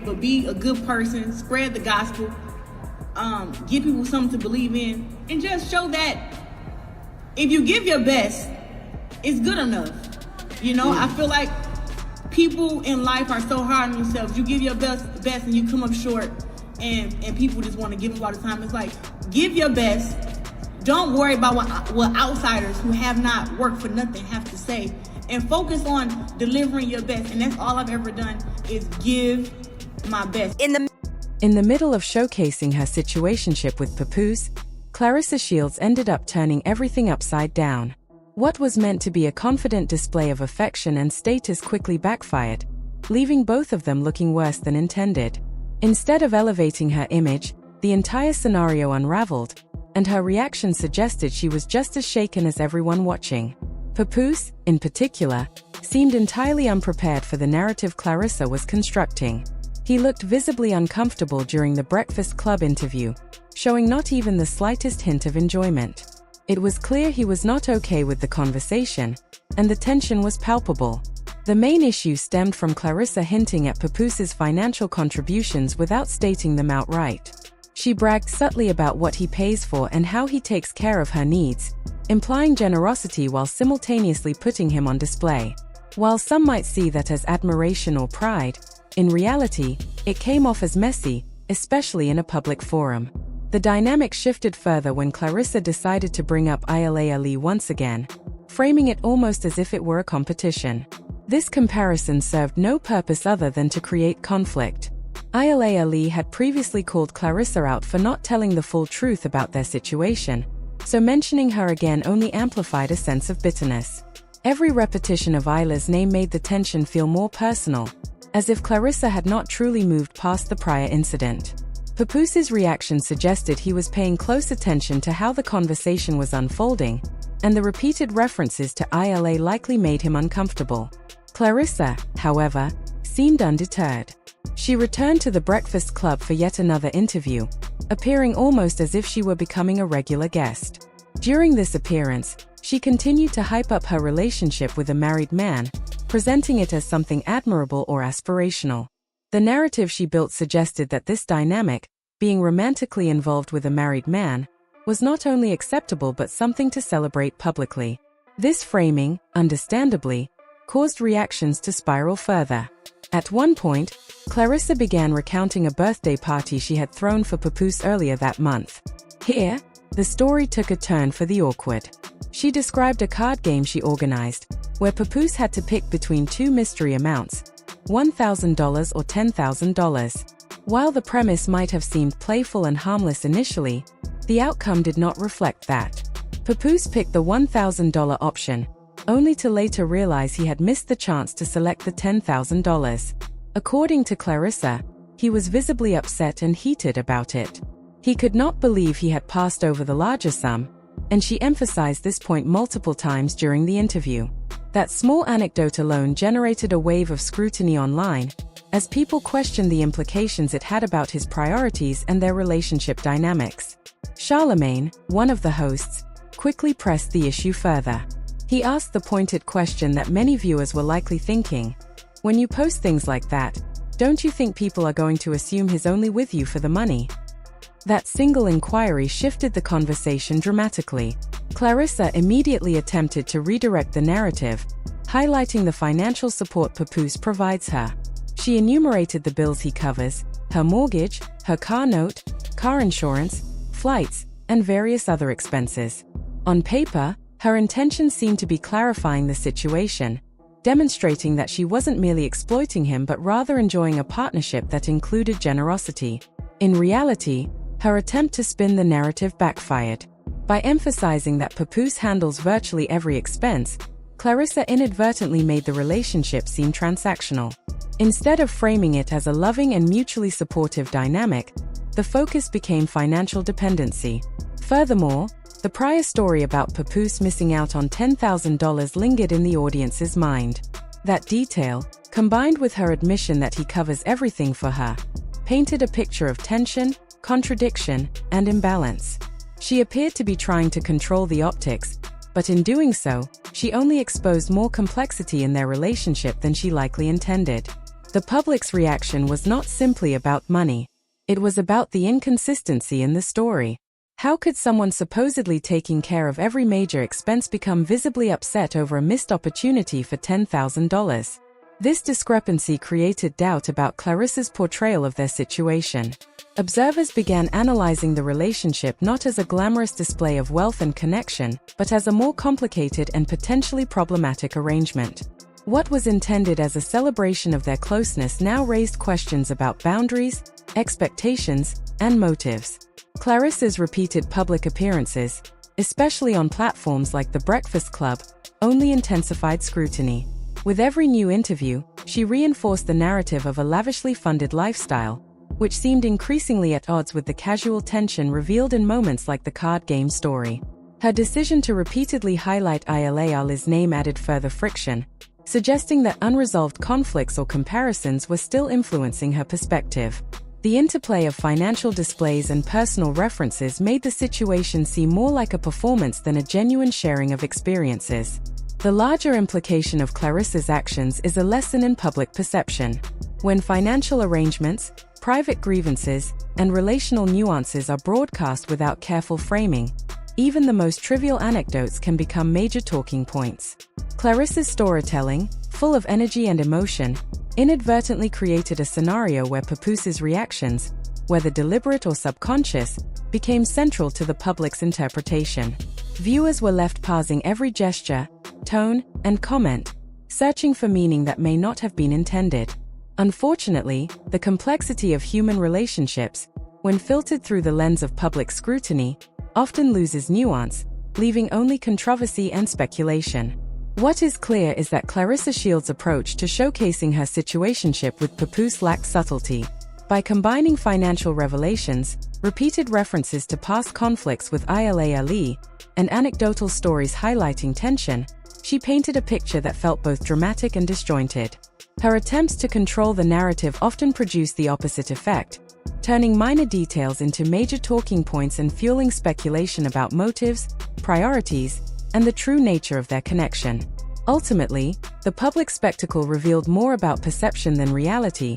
but be a good person, spread the gospel, give people something to believe in, and just show that if you give your best, it's good enough. I feel like people in life are so hard on themselves. You give your best and you come up short, and people just want to give up all the time. It's like, give your best. Don't worry about what outsiders who have not worked for nothing have to say, and focus on delivering your best. And that's all I've ever done, is give my best. In the middle of showcasing her situationship with Papoose, Claressa Shields ended up turning everything upside down. What was meant to be a confident display of affection and status quickly backfired, leaving both of them looking worse than intended. Instead of elevating her image, the entire scenario unraveled, and her reaction suggested she was just as shaken as everyone watching. Papoose, in particular, seemed entirely unprepared for the narrative Claressa was constructing. He looked visibly uncomfortable during the Breakfast Club interview, showing not even the slightest hint of enjoyment. It was clear he was not okay with the conversation, and the tension was palpable. The main issue stemmed from Claressa hinting at Papoose's financial contributions without stating them outright. She bragged subtly about what he pays for and how he takes care of her needs, implying generosity while simultaneously putting him on display. While some might see that as admiration or pride, in reality, it came off as messy, especially in a public forum. The dynamic shifted further when Claressa decided to bring up Ayala Ali once again, framing it almost as if it were a competition. This comparison served no purpose other than to create conflict. Ayala Ali had previously called Claressa out for not telling the full truth about their situation, so mentioning her again only amplified a sense of bitterness. Every repetition of Ayala's name made the tension feel more personal, as if Claressa had not truly moved past the prior incident. Papoose's reaction suggested he was paying close attention to how the conversation was unfolding, and the repeated references to Ayala likely made him uncomfortable. Claressa, however, seemed undeterred. She returned to the Breakfast Club for yet another interview, appearing almost as if she were becoming a regular guest. During this appearance, she continued to hype up her relationship with a married man, presenting it as something admirable or aspirational. The narrative she built suggested that this dynamic, being romantically involved with a married man, was not only acceptable but something to celebrate publicly. This framing, understandably, caused reactions to spiral further. At one point, Claressa began recounting a birthday party she had thrown for Papoose earlier that month. Here, the story took a turn for the awkward. She described a card game she organized, where Papoose had to pick between two mystery amounts, $1,000 or $10,000. While the premise might have seemed playful and harmless initially, the outcome did not reflect that. Papoose picked the $1,000 option, only to later realize he had missed the chance to select the $10,000. According to Claressa, he was visibly upset and heated about it. He could not believe he had passed over the larger sum, and she emphasized this point multiple times during the interview. That small anecdote alone generated a wave of scrutiny online, as people questioned the implications it had about his priorities and their relationship dynamics. Charlemagne, one of the hosts, quickly pressed the issue further. He asked the pointed question that many viewers were likely thinking: when you post things like that, don't you think people are going to assume he's only with you for the money? That single inquiry shifted the conversation dramatically. Claressa immediately attempted to redirect the narrative, highlighting the financial support Papoose provides her. She enumerated the bills he covers: her mortgage, her car note, car insurance, flights, and various other expenses. On paper, her intention seemed to be clarifying the situation, demonstrating that she wasn't merely exploiting him but rather enjoying a partnership that included generosity. In reality, her attempt to spin the narrative backfired. By emphasizing that Papoose handles virtually every expense, Claressa inadvertently made the relationship seem transactional. Instead of framing it as a loving and mutually supportive dynamic, the focus became financial dependency. Furthermore, the prior story about Papoose missing out on $10,000 lingered in the audience's mind. That detail, combined with her admission that he covers everything for her, painted a picture of tension, contradiction, and imbalance. She appeared to be trying to control the optics, but in doing so, she only exposed more complexity in their relationship than she likely intended. The public's reaction was not simply about money. It was about the inconsistency in the story. How could someone supposedly taking care of every major expense become visibly upset over a missed opportunity for $10,000? This discrepancy created doubt about Claressa's portrayal of their situation. Observers began analyzing the relationship not as a glamorous display of wealth and connection, but as a more complicated and potentially problematic arrangement. What was intended as a celebration of their closeness now raised questions about boundaries, expectations, and motives. Claressa's repeated public appearances, especially on platforms like The Breakfast Club, only intensified scrutiny. With every new interview, she reinforced the narrative of a lavishly funded lifestyle, which seemed increasingly at odds with the casual tension revealed in moments like the card game story. Her decision to repeatedly highlight Ali's name added further friction, suggesting that unresolved conflicts or comparisons were still influencing her perspective. The interplay of financial displays and personal references made the situation seem more like a performance than a genuine sharing of experiences. The larger implication of Claressa's actions is a lesson in public perception. When financial arrangements, private grievances, and relational nuances are broadcast without careful framing, even the most trivial anecdotes can become major talking points. Claressa's storytelling, full of energy and emotion, inadvertently created a scenario where Papoose's reactions, whether deliberate or subconscious, became central to the public's interpretation. Viewers were left parsing every gesture, tone, and comment, searching for meaning that may not have been intended. Unfortunately, the complexity of human relationships, when filtered through the lens of public scrutiny, often loses nuance, leaving only controversy and speculation. What is clear is that Claressa Shields' approach to showcasing her situationship with Papoose lacked subtlety. By combining financial revelations, repeated references to past conflicts with Ali, and anecdotal stories highlighting tension, she painted a picture that felt both dramatic and disjointed. Her attempts to control the narrative often produced the opposite effect, turning minor details into major talking points and fueling speculation about motives, priorities, and the true nature of their connection. Ultimately, the public spectacle revealed more about perception than reality,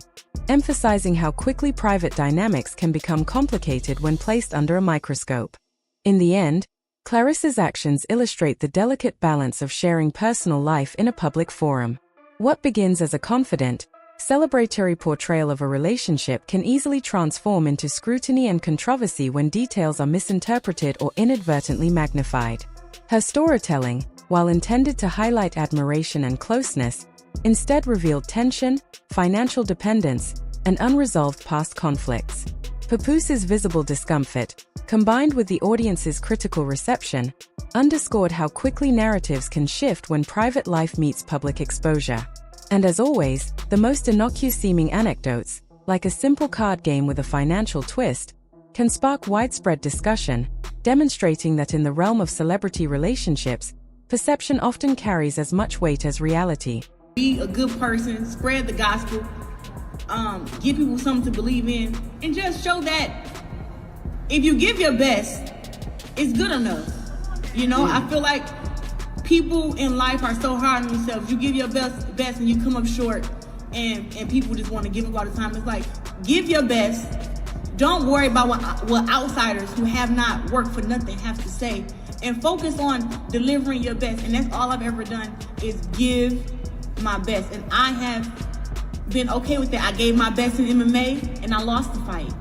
emphasizing how quickly private dynamics can become complicated when placed under a microscope. In the end, Claressa's actions illustrate the delicate balance of sharing personal life in a public forum. What begins as a confident, celebratory portrayal of a relationship can easily transform into scrutiny and controversy when details are misinterpreted or inadvertently magnified. Her storytelling, while intended to highlight admiration and closeness, instead revealed tension, financial dependence, and unresolved past conflicts. Papoose's visible discomfort, combined with the audience's critical reception, underscored how quickly narratives can shift when private life meets public exposure. And as always, the most innocuous-seeming anecdotes, like a simple card game with a financial twist, can spark widespread discussion, demonstrating that in the realm of celebrity relationships, perception often carries as much weight as reality. Be a good person, spread the gospel, give people something to believe in, and just show that if you give your best, it's good enough. I feel like people in life are so hard on themselves. You give your best and you come up short, and people just want to give up all the time. It's like, give your best. Don't worry about what outsiders who have not worked for nothing have to say, and focus on delivering your best. And that's all I've ever done, is give my best. And I have been okay with that. I gave my best in MMA and I lost the fight.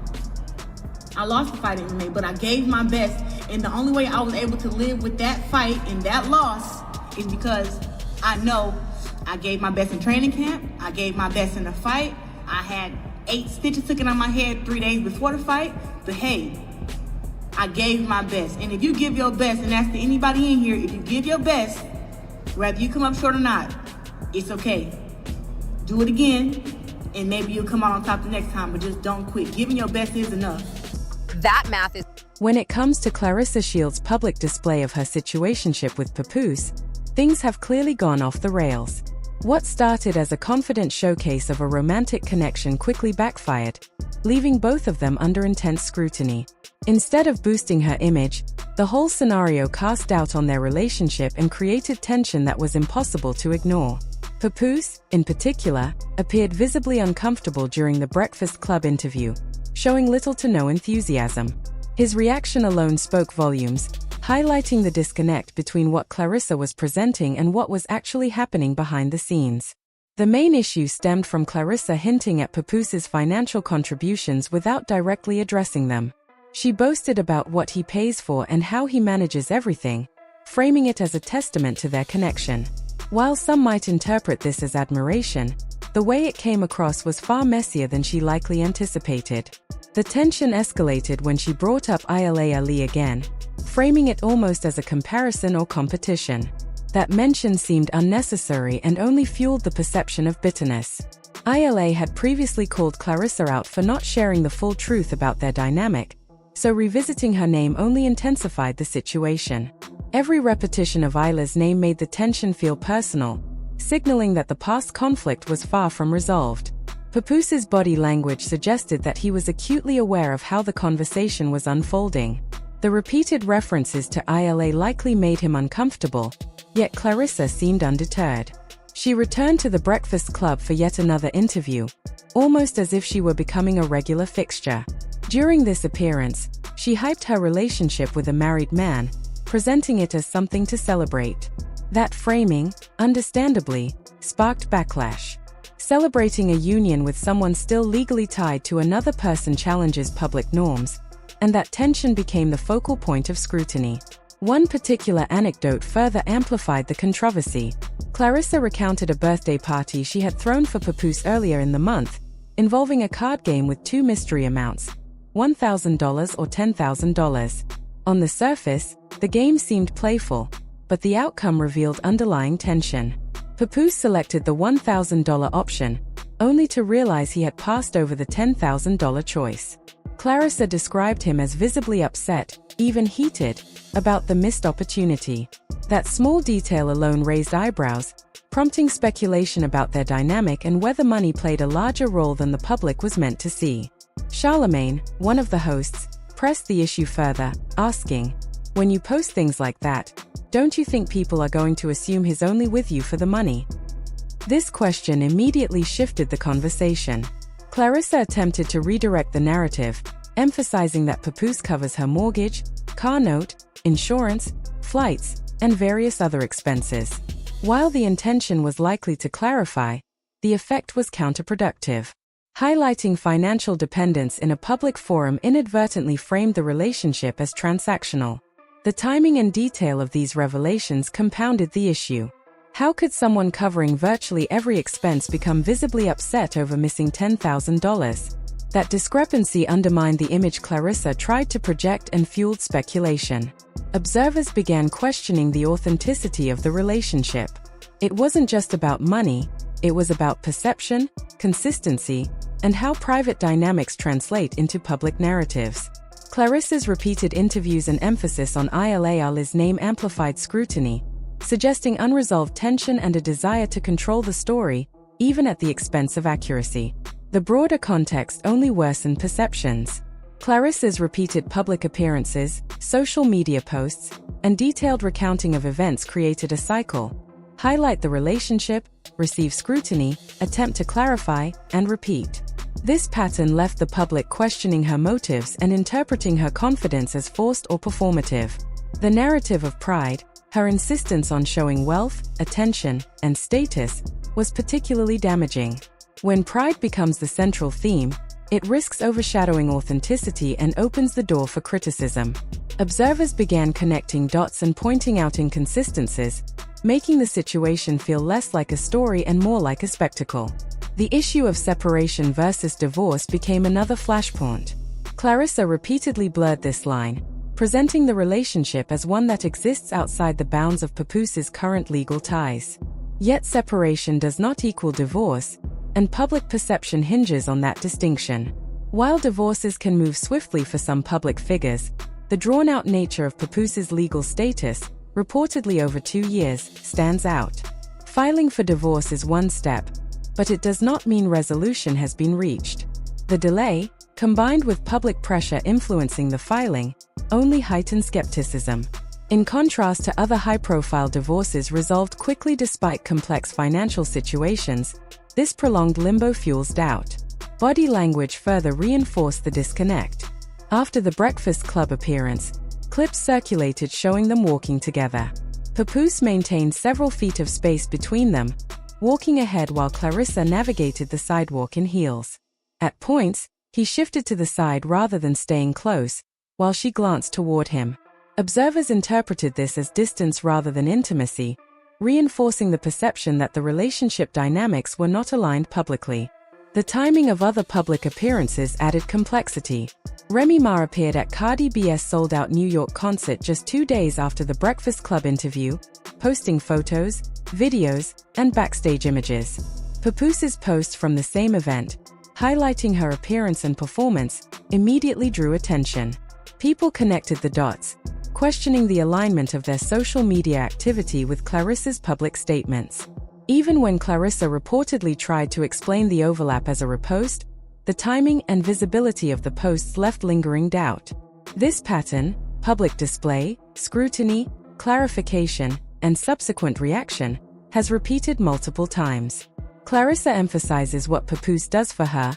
I lost the fight in MMA, but I gave my best. And the only way I was able to live with that fight and that loss is because I know I gave my best in training camp. I gave my best in the fight. I had 8 stitches taken on my head 3 days before the fight. But hey, I gave my best. And if you give your best, and that's to anybody in here, if you give your best, whether you come up short or not, it's okay. Do it again, and maybe you'll come out on top the next time, but just don't quit. Giving your best is enough. That math is... When it comes to Claressa Shields' public display of her situationship with Papoose, things have clearly gone off the rails. What started as a confident showcase of a romantic connection quickly backfired, leaving both of them under intense scrutiny. Instead of boosting her image, the whole scenario cast doubt on their relationship and created tension that was impossible to ignore. Papoose, in particular, appeared visibly uncomfortable during the Breakfast Club interview, showing little to no enthusiasm. His reaction alone spoke volumes, highlighting the disconnect between what Claressa was presenting and what was actually happening behind the scenes. The main issue stemmed from Claressa hinting at Papoose's financial contributions without directly addressing them. She boasted about what he pays for and how he manages everything, framing it as a testament to their connection. While some might interpret this as admiration, the way it came across was far messier than she likely anticipated. The tension escalated when she brought up Ila Ali again, framing it almost as a comparison or competition. That mention seemed unnecessary and only fueled the perception of bitterness. Ila had previously called Claressa out for not sharing the full truth about their dynamic, so revisiting her name only intensified the situation. Every repetition of Ila's name made the tension feel personal, signaling that the past conflict was far from resolved. Papoose's body language suggested that he was acutely aware of how the conversation was unfolding. The repeated references to Ila likely made him uncomfortable, yet Claressa seemed undeterred. She returned to the Breakfast Club for yet another interview, almost as if she were becoming a regular fixture. During this appearance, she hyped her relationship with a married man, presenting it as something to celebrate. That framing, understandably, sparked backlash. Celebrating a union with someone still legally tied to another person challenges public norms, and that tension became the focal point of scrutiny. One particular anecdote further amplified the controversy. Claressa recounted a birthday party she had thrown for Papoose earlier in the month, involving a card game with two mystery amounts, $1,000 or $10,000. On the surface, the game seemed playful, but the outcome revealed underlying tension. Papoose selected the $1,000 option, only to realize he had passed over the $10,000 choice. Claressa described him as visibly upset, even heated, about the missed opportunity. That small detail alone raised eyebrows, prompting speculation about their dynamic and whether money played a larger role than the public was meant to see. Charlemagne, one of the hosts, pressed the issue further, asking, "When you post things like that, don't you think people are going to assume he's only with you for the money?" This question immediately shifted the conversation. Claressa attempted to redirect the narrative, emphasizing that Papoose covers her mortgage, car note, insurance, flights, and various other expenses. While the intention was likely to clarify, the effect was counterproductive. Highlighting financial dependence in a public forum inadvertently framed the relationship as transactional. The timing and detail of these revelations compounded the issue. How could someone covering virtually every expense become visibly upset over missing $10,000? That discrepancy undermined the image Claressa tried to project and fueled speculation. Observers began questioning the authenticity of the relationship. It wasn't just about money, it was about perception, consistency, and how private dynamics translate into public narratives. Claressa's repeated interviews and emphasis on Ila Ali's name amplified scrutiny, suggesting unresolved tension and a desire to control the story, even at the expense of accuracy. The broader context only worsened perceptions. Claressa's repeated public appearances, social media posts, and detailed recounting of events created a cycle. Highlight the relationship, receive scrutiny, attempt to clarify, and repeat. This pattern left the public questioning her motives and interpreting her confidence as forced or performative. The narrative of pride, her insistence on showing wealth, attention, and status, was particularly damaging. When pride becomes the central theme, it risks overshadowing authenticity and opens the door for criticism. Observers began connecting dots and pointing out inconsistencies, making the situation feel less like a story and more like a spectacle. The issue of separation versus divorce became another flashpoint. Claressa repeatedly blurred this line, presenting the relationship as one that exists outside the bounds of Papoose's current legal ties. Yet separation does not equal divorce, and public perception hinges on that distinction. While divorces can move swiftly for some public figures, the drawn-out nature of Papoose's legal status, reportedly over 2 years, stands out. Filing for divorce is one step, but it does not mean resolution has been reached. The delay, combined with public pressure influencing the filing, only heightens skepticism. In contrast to other high-profile divorces resolved quickly despite complex financial situations, this prolonged limbo fuels doubt. Body language further reinforced the disconnect. After the Breakfast Club appearance, clips circulated showing them walking together. Papoose maintained several feet of space between them, walking ahead while Claressa navigated the sidewalk in heels. At points, he shifted to the side rather than staying close, while she glanced toward him. Observers interpreted this as distance rather than intimacy, reinforcing the perception that the relationship dynamics were not aligned publicly. The timing of other public appearances added complexity. Remy Ma appeared at Cardi B's sold-out New York concert just 2 days after the Breakfast Club interview, posting photos, videos, and backstage images. Papoose's posts from the same event, highlighting her appearance and performance, immediately drew attention. People connected the dots, questioning the alignment of their social media activity with Claressa's public statements. Even when Claressa reportedly tried to explain the overlap as a repost, the timing and visibility of the posts left lingering doubt. This pattern, public display, scrutiny, clarification, and subsequent reaction, has repeated multiple times. Claressa emphasizes what Papoose does for her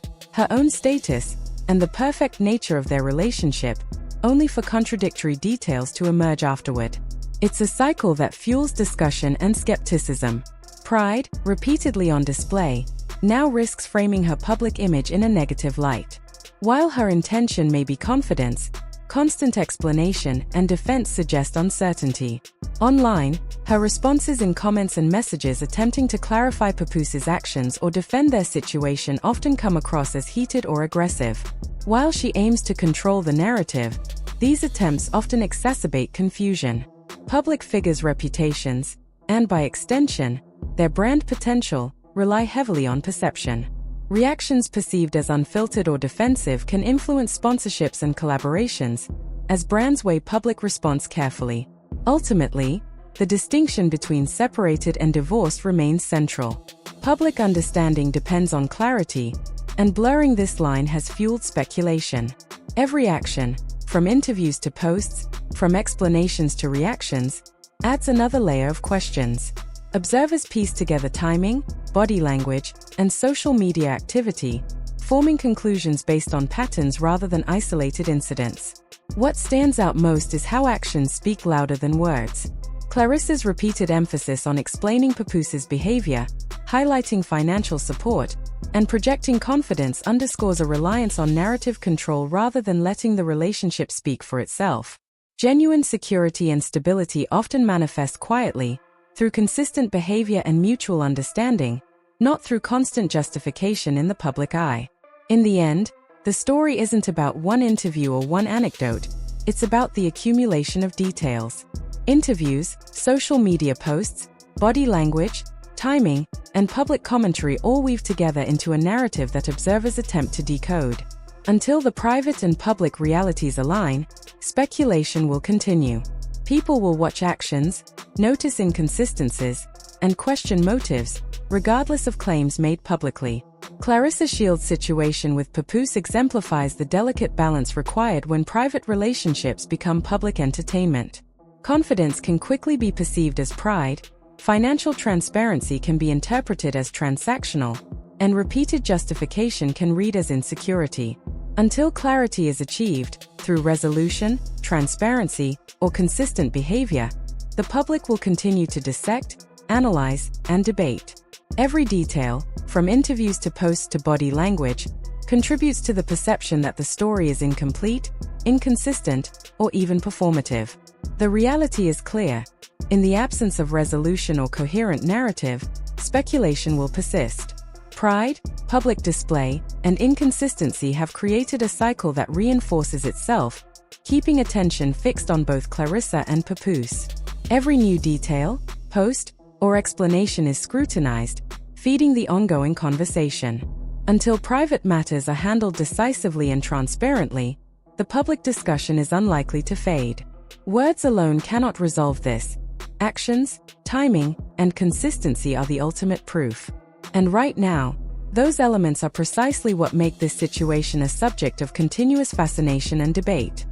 own status, and the perfect nature of their relationship, only for contradictory details to emerge afterward. It's a cycle that fuels discussion and skepticism. Pride, repeatedly on display, now risks framing her public image in a negative light. While her intention may be confidence, constant explanation and defense suggest uncertainty. Online, her responses in comments and messages attempting to clarify Papoose's actions or defend their situation often come across as heated or aggressive. While she aims to control the narrative, these attempts often exacerbate confusion. Public figures' reputations, and by extension, their brand potential, rely heavily on perception. Reactions perceived as unfiltered or defensive can influence sponsorships and collaborations, as brands weigh public response carefully. Ultimately, the distinction between separated and divorced remains central. Public understanding depends on clarity, and blurring this line has fueled speculation. Every action, from interviews to posts, from explanations to reactions, adds another layer of questions. Observers piece together timing, body language, and social media activity, forming conclusions based on patterns rather than isolated incidents. What stands out most is how actions speak louder than words. Claressa's repeated emphasis on explaining Papoose's behavior, highlighting financial support, and projecting confidence underscores a reliance on narrative control rather than letting the relationship speak for itself. Genuine security and stability often manifest quietly, through consistent behavior and mutual understanding, not through constant justification in the public eye. In the end, the story isn't about one interview or one anecdote, it's about the accumulation of details. Interviews, social media posts, body language, timing, and public commentary all weave together into a narrative that observers attempt to decode. Until the private and public realities align, speculation will continue. People will watch actions, notice inconsistencies, and question motives, regardless of claims made publicly. Claressa Shields' situation with Papoose exemplifies the delicate balance required when private relationships become public entertainment. Confidence can quickly be perceived as pride, financial transparency can be interpreted as transactional, and repeated justification can read as insecurity. Until clarity is achieved, through resolution, transparency, or consistent behavior, the public will continue to dissect, analyze, and debate. Every detail, from interviews to posts to body language, contributes to the perception that the story is incomplete, inconsistent, or even performative. The reality is clear. In the absence of resolution or coherent narrative, speculation will persist. Pride, public display, and inconsistency have created a cycle that reinforces itself, keeping attention fixed on both Claressa and Papoose. Every new detail, post, or explanation is scrutinized, feeding the ongoing conversation. Until private matters are handled decisively and transparently, the public discussion is unlikely to fade. Words alone cannot resolve this. Actions, timing, and consistency are the ultimate proof. And right now, those elements are precisely what make this situation a subject of continuous fascination and debate.